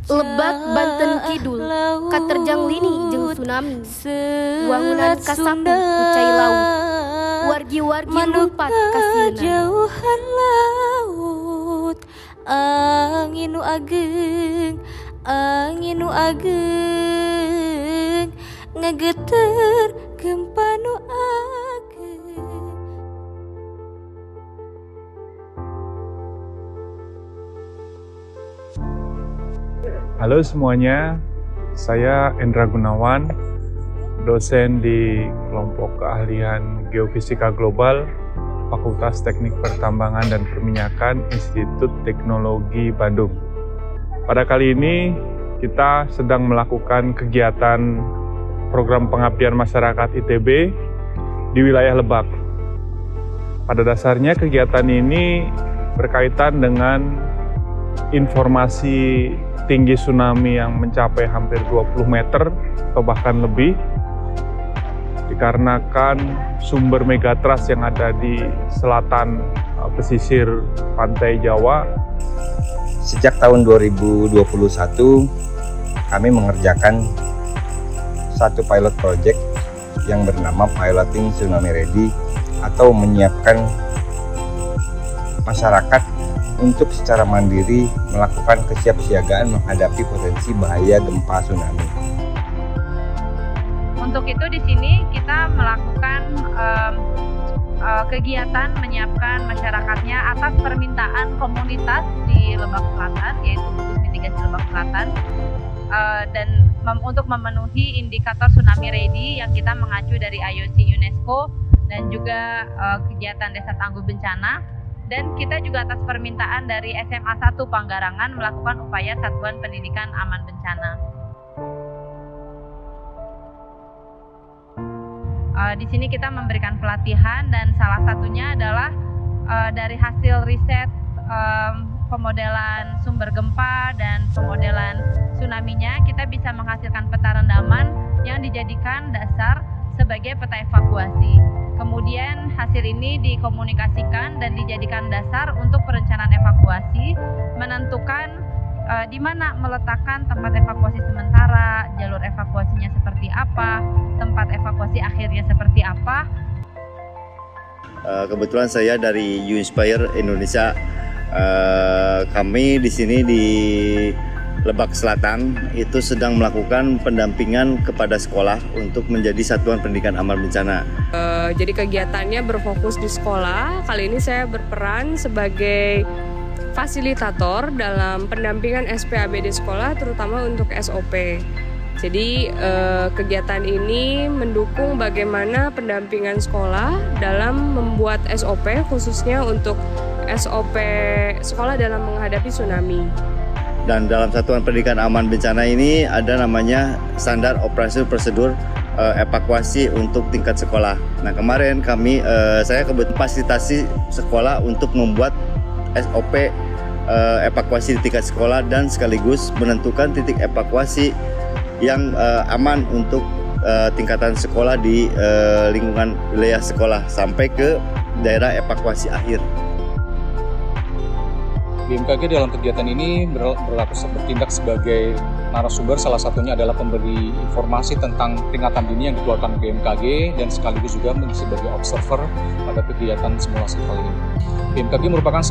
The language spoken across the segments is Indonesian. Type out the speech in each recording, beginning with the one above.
Lebak Banten Kidul katerjang lini jeung tsunami wangunan kasapu kucai laut wargi-wargi lumpat kasina jauhan laut angin nu ageng ngageter gempa nu ageng. Halo semuanya, saya Endra Gunawan, dosen di kelompok keahlian Geofisika Global, Fakultas Teknik Pertambangan dan Perminyakan, Institut Teknologi Bandung. Pada kali ini, kita sedang melakukan kegiatan program pengabdian masyarakat ITB di wilayah Lebak. Pada dasarnya kegiatan ini berkaitan dengan informasi tinggi tsunami yang mencapai hampir 20 meter atau bahkan lebih dikarenakan sumber megatrust yang ada di selatan pesisir pantai Jawa. Sejak tahun 2021 kami mengerjakan satu pilot project yang bernama Piloting Tsunami Ready atau menyiapkan masyarakat untuk secara mandiri melakukan kesiapsiagaan menghadapi potensi bahaya gempa tsunami. Untuk itu di sini kita melakukan kegiatan menyiapkan masyarakatnya atas permintaan komunitas di Lebak Selatan, yaitu gugus mitigasi Lebak Selatan, dan untuk memenuhi indikator tsunami ready yang kita mengacu dari IOC UNESCO dan juga kegiatan Desa Tangguh Bencana. Dan kita juga atas permintaan dari SMA 1 Panggarangan melakukan upaya Satuan Pendidikan Aman Bencana. Di sini kita memberikan pelatihan dan salah satunya adalah dari hasil riset pemodelan sumber gempa dan pemodelan tsunami-nya, kita bisa menghasilkan peta rendaman yang dijadikan dasar sebagai peta evakuasi. Kemudian hasil ini dikomunikasikan dan dijadikan dasar untuk perencanaan evakuasi, menentukan di mana meletakkan tempat evakuasi sementara, jalur evakuasinya seperti apa, tempat evakuasi akhirnya seperti apa. Kebetulan saya dari U-Inspire Indonesia. Kami di sini di Lebak Selatan itu sedang melakukan pendampingan kepada sekolah untuk menjadi Satuan Pendidikan Aman Bencana. Jadi kegiatannya berfokus di sekolah. Kali ini saya berperan sebagai fasilitator dalam pendampingan SPAB di sekolah, terutama untuk SOP. Jadi kegiatan ini mendukung bagaimana pendampingan sekolah dalam membuat SOP, khususnya untuk SOP sekolah dalam menghadapi tsunami. Dan dalam Satuan Pendidikan Aman Bencana ini ada namanya standar operasi prosedur evakuasi untuk tingkat sekolah. Nah kemarin saya kebetulan fasilitasi sekolah untuk membuat SOP evakuasi di tingkat sekolah dan sekaligus menentukan titik evakuasi yang aman untuk tingkatan sekolah di lingkungan wilayah sekolah sampai ke daerah evakuasi akhir. BMKG dalam kegiatan ini bertindak sebagai narasumber, salah satunya adalah pemberi informasi tentang peringatan dini yang dikeluarkan BMKG dan sekaligus juga sebagai observer pada kegiatan simulasi kali ini. BMKG merupakan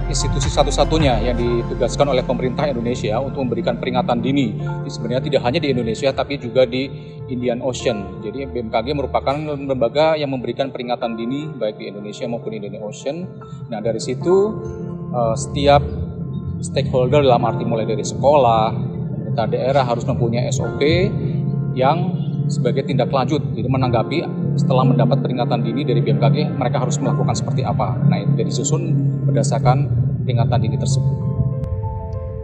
institusi satu-satunya yang ditugaskan oleh pemerintah Indonesia untuk memberikan peringatan dini. Sebenarnya tidak hanya di Indonesia tapi juga di Indian Ocean. Jadi BMKG merupakan lembaga yang memberikan peringatan dini baik di Indonesia maupun di Indian Ocean. Nah dari situ setiap stakeholder dalam arti mulai dari sekolah, pemerintah daerah harus mempunyai SOP yang sebagai tindak lanjut, jadi menanggapi setelah mendapat peringatan dini dari BMKG mereka harus melakukan seperti apa. Nah itu disusun berdasarkan peringatan dini tersebut.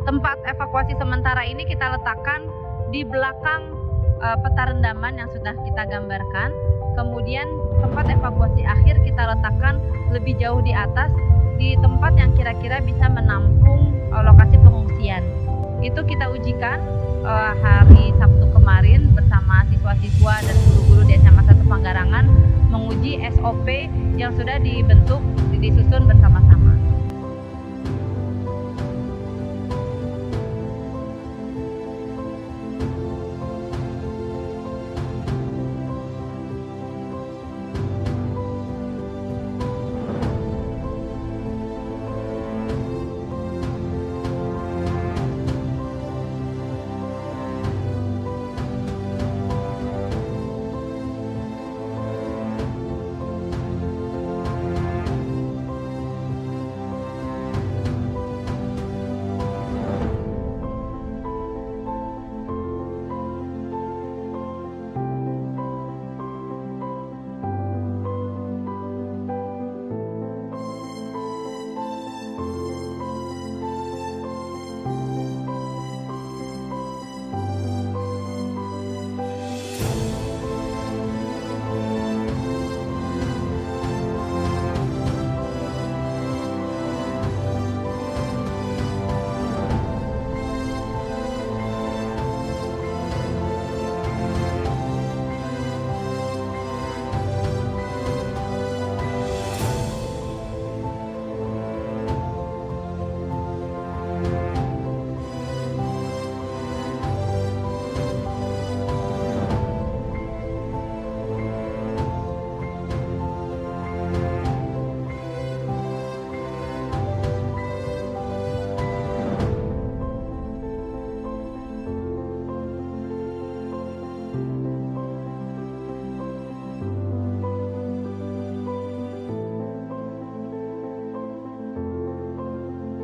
Tempat evakuasi sementara ini kita letakkan di belakang peta rendaman yang sudah kita gambarkan. Kemudian tempat evakuasi akhir kita letakkan lebih jauh di atas, di tempat yang kira-kira bisa menampung lokasi pengungsian. Itu kita ujikan hari Sabtu kemarin bersama siswa-siswa dan guru-guru di SMA 1 Panggarangan menguji SOP yang sudah dibentuk, disusun bersama-sama.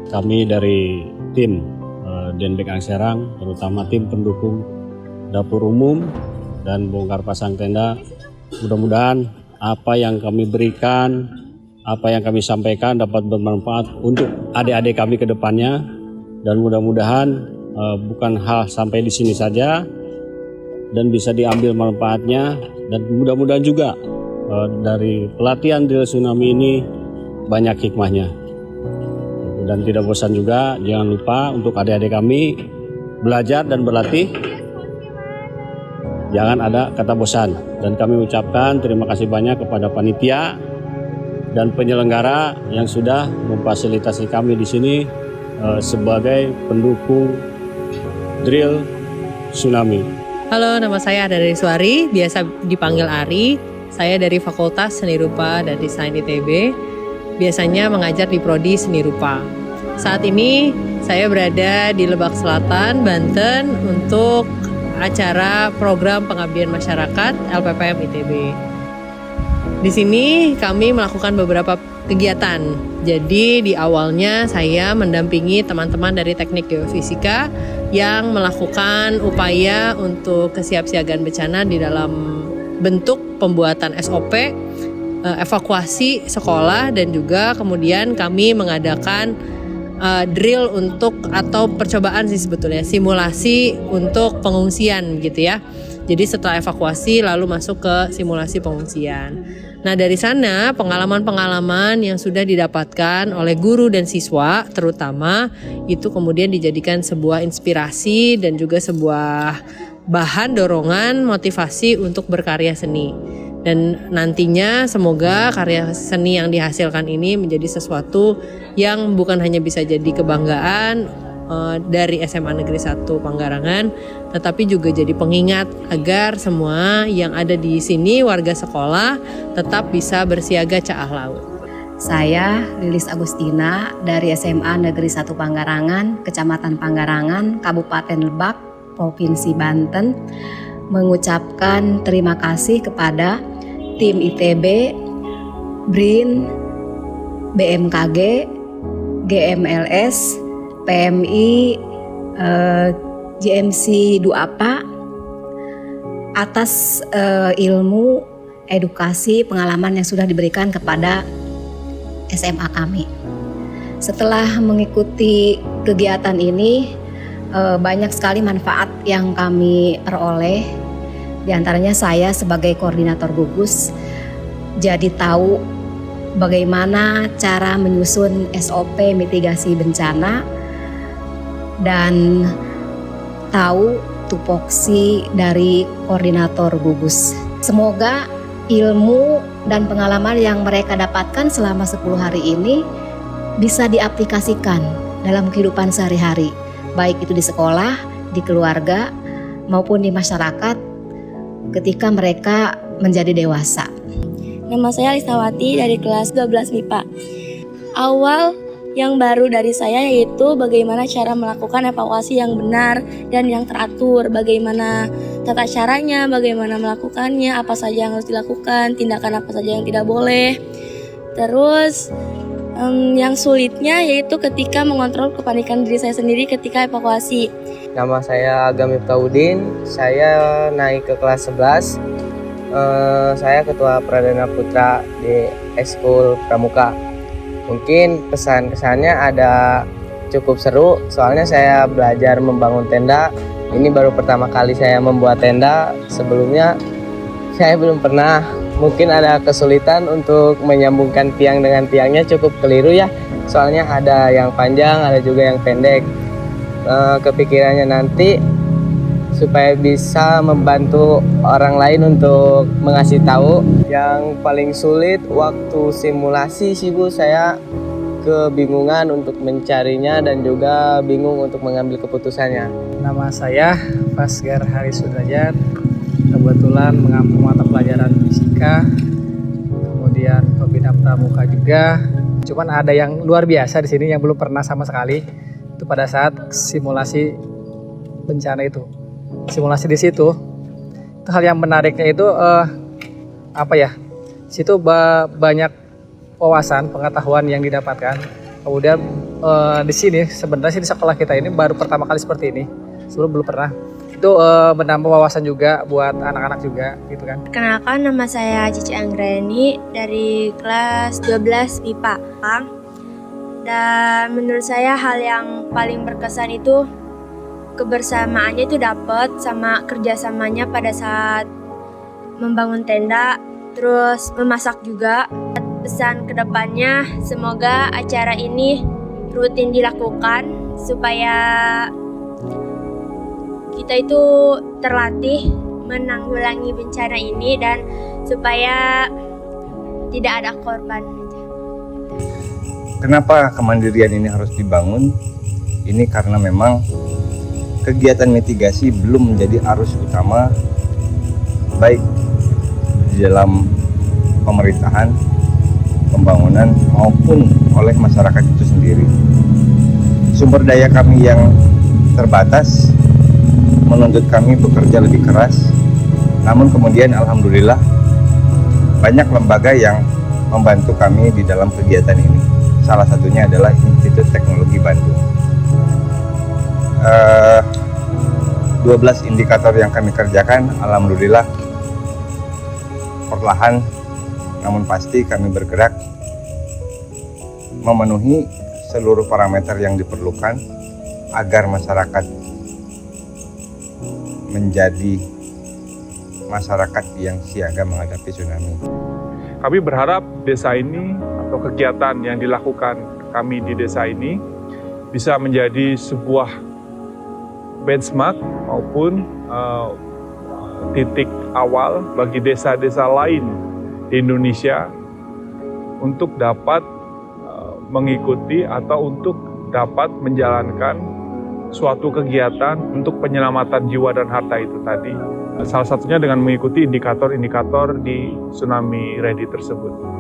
Kami dari tim Denbek Angserang, terutama tim pendukung dapur umum dan bongkar pasang tenda, mudah-mudahan apa yang kami berikan, apa yang kami sampaikan dapat bermanfaat untuk adik-adik kami ke depannya, dan mudah-mudahan bukan hal sampai di sini saja dan bisa diambil manfaatnya, dan mudah-mudahan juga dari pelatihan drill tsunami ini banyak hikmahnya. Dan tidak bosan juga, jangan lupa untuk adik-adik kami belajar dan berlatih, jangan ada kata bosan. Dan kami ucapkan terima kasih banyak kepada panitia dan penyelenggara yang sudah memfasilitasi kami di sini sebagai pendukung drill tsunami. Halo, nama saya Ada dari Suari, biasa dipanggil Ari. Saya dari Fakultas Seni Rupa dan Desain ITB. Biasanya mengajar di Prodi Seni Rupa. Saat ini saya berada di Lebak Selatan, Banten untuk acara program pengabdian masyarakat LPPM ITB. Di sini kami melakukan beberapa kegiatan. Jadi di awalnya saya mendampingi teman-teman dari Teknik Geofisika yang melakukan upaya untuk kesiapsiagaan bencana di dalam bentuk pembuatan SOP, evakuasi sekolah, dan juga kemudian kami mengadakan drill untuk atau percobaan sih sebetulnya simulasi untuk pengungsian gitu ya. Jadi setelah evakuasi lalu masuk ke simulasi pengungsian. Nah dari sana pengalaman-pengalaman yang sudah didapatkan oleh guru dan siswa terutama itu kemudian dijadikan sebuah inspirasi dan juga sebuah bahan dorongan motivasi untuk berkarya seni. Dan nantinya semoga karya seni yang dihasilkan ini menjadi sesuatu yang bukan hanya bisa jadi kebanggaan dari SMA Negeri 1 Panggarangan, tetapi juga jadi pengingat agar semua yang ada di sini warga sekolah tetap bisa bersiaga caah laut. Saya Lilis Agustina dari SMA Negeri 1 Panggarangan, Kecamatan Panggarangan, Kabupaten Lebak, Provinsi Banten, mengucapkan terima kasih kepada tim ITB, BRIN, BMKG, GMLS, PMI, JMC Duapa atas ilmu, edukasi, pengalaman yang sudah diberikan kepada SMA kami. Setelah mengikuti kegiatan ini, banyak sekali manfaat yang kami peroleh. Di antaranya saya sebagai koordinator gugus jadi tahu bagaimana cara menyusun SOP mitigasi bencana dan tahu tupoksi dari koordinator gugus. Semoga ilmu dan pengalaman yang mereka dapatkan selama 10 hari ini bisa diaplikasikan dalam kehidupan sehari-hari, baik itu di sekolah, di keluarga, maupun di masyarakat ketika mereka menjadi dewasa. Nama saya Lisnawati dari kelas 12 MIPA. Awal yang baru dari saya yaitu bagaimana cara melakukan evakuasi yang benar dan yang teratur, bagaimana tata caranya, bagaimana melakukannya, apa saja yang harus dilakukan, tindakan apa saja yang tidak boleh. Terus yang sulitnya yaitu ketika mengontrol kepanikan diri saya sendiri ketika evakuasi. Nama saya Agam Miftahudin, saya naik ke kelas 11. Saya ketua Pradana Putra di Eskul Pramuka. Mungkin kesan-kesannya ada cukup seru, soalnya saya belajar membangun tenda. Ini baru pertama kali saya membuat tenda, sebelumnya saya belum pernah. Mungkin ada kesulitan untuk menyambungkan tiang dengan tiangnya, cukup keliru ya. Soalnya ada yang panjang, ada juga yang pendek. Kepikirannya nanti supaya bisa membantu orang lain untuk mengasih tahu. Yang paling sulit waktu simulasi sih Bu, saya kebingungan untuk mencarinya dan juga bingung untuk mengambil keputusannya. Nama saya Fasgar Hari Sudrajat, kebetulan mengampu mata pelajaran fisika, kemudian pembina pramuka juga. Cuman ada yang luar biasa di sini yang belum pernah sama sekali, itu pada saat simulasi bencana itu. Simulasi di situ, itu hal yang menariknya itu situ banyak wawasan, pengetahuan yang didapatkan. Kemudian di sini sebenarnya di sekolah kita ini baru pertama kali seperti ini. Sebelum belum pernah. Itu menambah wawasan juga buat anak-anak juga gitu kan. Perkenalkan, nama saya Cici Anggreni dari kelas 12 MIPA. Dan menurut saya hal yang paling berkesan itu kebersamaannya itu dapat, sama kerjasamanya pada saat membangun tenda, terus memasak juga. Pesan kedepannya, semoga acara ini rutin dilakukan supaya kita itu terlatih menanggulangi bencana ini dan supaya tidak ada korban. Kenapa kemandirian ini harus dibangun? Ini karena memang kegiatan mitigasi belum menjadi arus utama baik di dalam pemerintahan, pembangunan maupun oleh masyarakat itu sendiri. Sumber daya kami yang terbatas menuntut kami bekerja lebih keras, namun kemudian alhamdulillah banyak lembaga yang membantu kami di dalam kegiatan ini. Salah satunya adalah Institut Teknologi Bandung. 12 indikator yang kami kerjakan, alhamdulillah perlahan namun pasti kami bergerak memenuhi seluruh parameter yang diperlukan agar masyarakat menjadi masyarakat yang siaga menghadapi tsunami. Kami berharap desa ini atau kegiatan yang dilakukan kami di desa ini bisa menjadi sebuah benchmark maupun titik awal bagi desa-desa lain di Indonesia untuk dapat mengikuti atau untuk dapat menjalankan suatu kegiatan untuk penyelamatan jiwa dan harta itu tadi. Salah satunya dengan mengikuti indikator-indikator di Tsunami Ready tersebut.